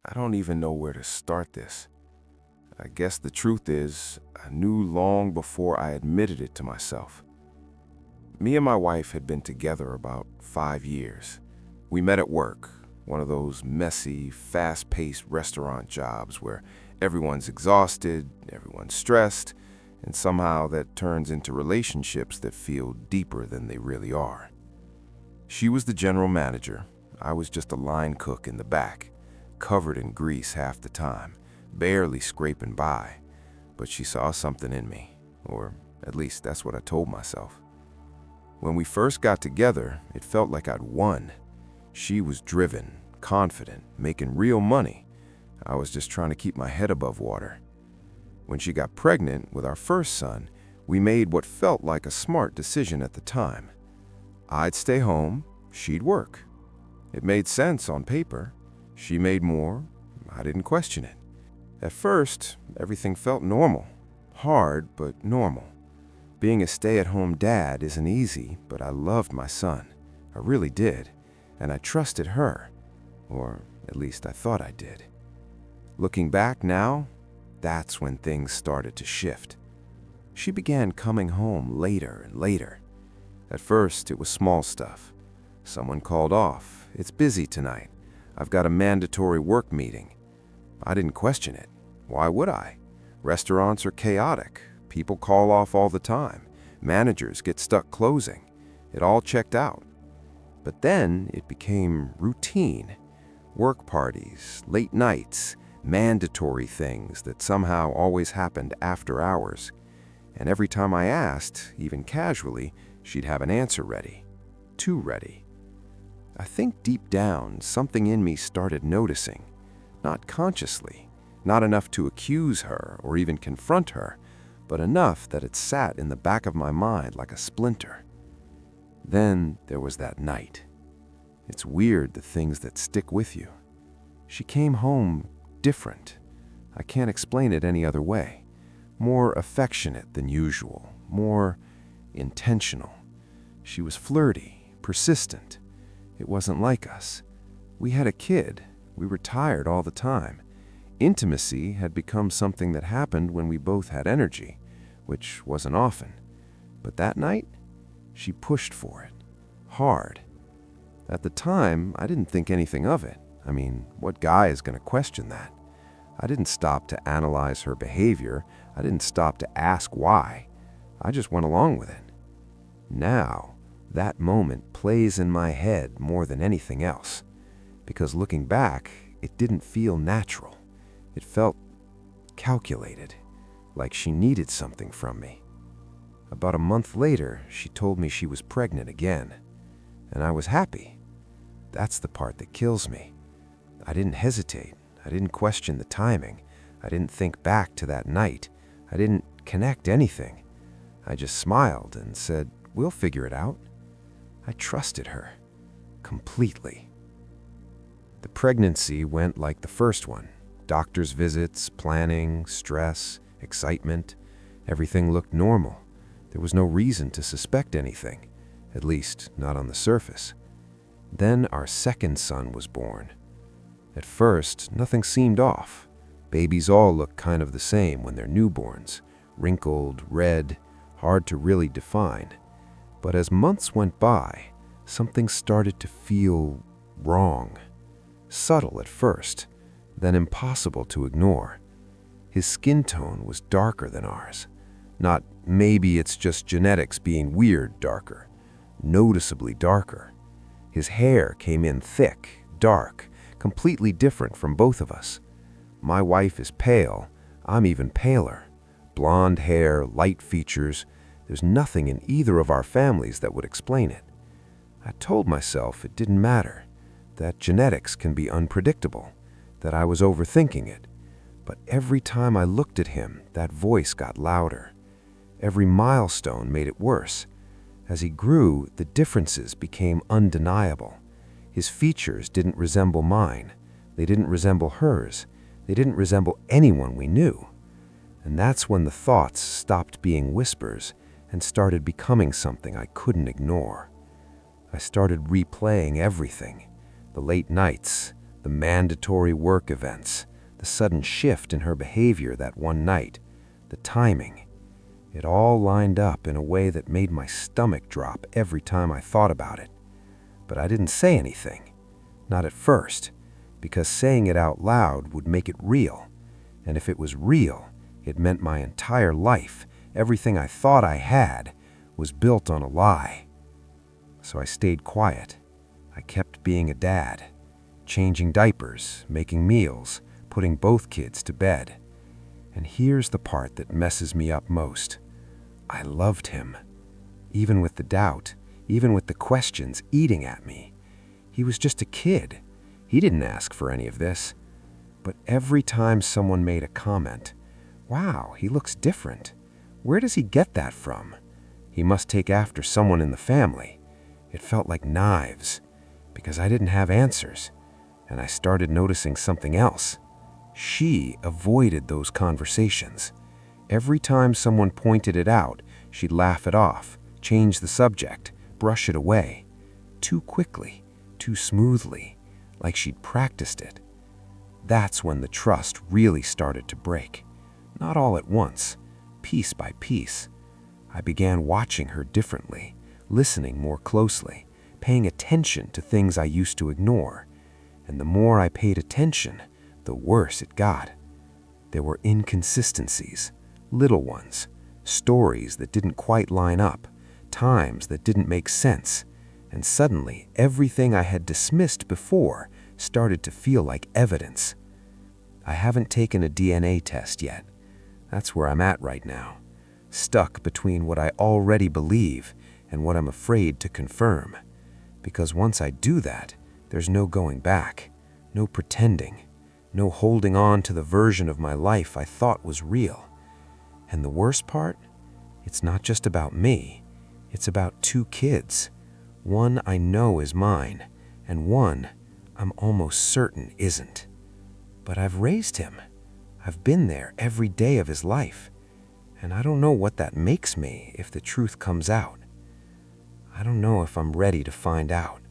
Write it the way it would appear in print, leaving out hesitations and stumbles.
I don't even know where to start this. I guess the truth is, I knew long before I admitted it to myself. Me and my wife had been together about 5 years. We met at work, one of those messy, fast-paced restaurant jobs where everyone's exhausted, everyone's stressed, and somehow that turns into relationships that feel deeper than they really are. She was the general manager. I was just a line cook in the back, covered in grease half the time, barely scraping by. But she saw something in me, or at least that's what I told myself. When we first got together, it felt like I'd won. She was driven, confident, making real money. I was just trying to keep my head above water. When she got pregnant with our first son, we made what felt like a smart decision at the time. I'd stay home, she'd work. It made sense on paper. She made more, I didn't question it. At first, everything felt normal. Hard, but normal. Being a stay-at-home dad isn't easy, but I loved my son. I really did. And I trusted her. Or at least I thought I did. Looking back now, that's when things started to shift. She began coming home later and later. At first, it was small stuff. Someone called off. It's busy tonight. I've got a mandatory work meeting. I didn't question it. Why would I? Restaurants are chaotic. People call off all the time. Managers get stuck closing. It all checked out. But then it became routine. Work parties, late nights, mandatory things that somehow always happened after hours. And every time I asked, even casually, she'd have an answer ready. Too ready. I think deep down, something in me started noticing. Not consciously, not enough to accuse her or even confront her, but enough that it sat in the back of my mind like a splinter. Then there was that night. It's weird, the things that stick with you. She came home different. I can't explain it any other way. More affectionate than usual, more intentional. She was flirty, persistent. It wasn't like us. We had a kid. We were tired all the time. Intimacy had become something that happened when we both had energy, which wasn't often. But that night, she pushed for it. Hard. At the time, I didn't think anything of it. I mean, what guy is going to question that? I didn't stop to analyze her behavior. I didn't stop to ask why. I just went along with it. Now, that moment plays in my head more than anything else. Because looking back, it didn't feel natural. It felt calculated, like she needed something from me. About a month later, she told me she was pregnant again. And I was happy. That's the part that kills me. I didn't hesitate. I didn't question the timing. I didn't think back to that night. I didn't connect anything. I just smiled and said, "We'll figure it out." I trusted her. Completely. The pregnancy went like the first one. Doctor's visits, planning, stress, excitement. Everything looked normal. There was no reason to suspect anything, at least not on the surface. Then our second son was born. At first, nothing seemed off. Babies all look kind of the same when they're newborns, wrinkled, red, hard to really define. But as months went by, something started to feel wrong. Subtle at first, then impossible to ignore. His skin tone was darker than ours. Not maybe it's just genetics being weird darker. Noticeably darker. His hair came in thick, dark, completely different from both of us. My wife is pale. I'm even paler. Blonde hair, light features. There's nothing in either of our families that would explain it. I told myself it didn't matter, that genetics can be unpredictable, that I was overthinking it. But every time I looked at him, that voice got louder. Every milestone made it worse. As he grew, the differences became undeniable. His features didn't resemble mine. They didn't resemble hers. They didn't resemble anyone we knew. And that's when the thoughts stopped being whispers and started becoming something I couldn't ignore. I started replaying everything. The late nights, the mandatory work events, the sudden shift in her behavior that one night, the timing. It all lined up in a way that made my stomach drop every time I thought about it. But I didn't say anything, not at first, because saying it out loud would make it real. And if it was real, it meant my entire life, everything I thought I had, was built on a lie. So I stayed quiet. I kept being a dad, changing diapers, making meals, putting both kids to bed. And here's the part that messes me up most. I loved him. Even with the doubt, even with the questions eating at me. He was just a kid. He didn't ask for any of this. But every time someone made a comment, "Wow, he looks different. Where does he get that from? He must take after someone in the family." It felt like knives, because I didn't have answers, and I started noticing something else. She avoided those conversations. Every time someone pointed it out, she'd laugh it off, change the subject, brush it away. Too quickly, too smoothly, like she'd practiced it. That's when the trust really started to break. Not all at once, piece by piece. I began watching her differently, listening more closely, paying attention to things I used to ignore. And the more I paid attention, the worse it got. There were inconsistencies, little ones, stories that didn't quite line up, times that didn't make sense, and suddenly everything I had dismissed before started to feel like evidence. I haven't taken a DNA test yet. That's where I'm at right now, stuck between what I already believe and what I'm afraid to confirm. Because once I do that, there's no going back, no pretending, no holding on to the version of my life I thought was real. And the worst part? It's not just about me. It's about 2 kids. One I know is mine, and one I'm almost certain isn't. But I've raised him. I've been there every day of his life. And I don't know what that makes me if the truth comes out. I don't know if I'm ready to find out.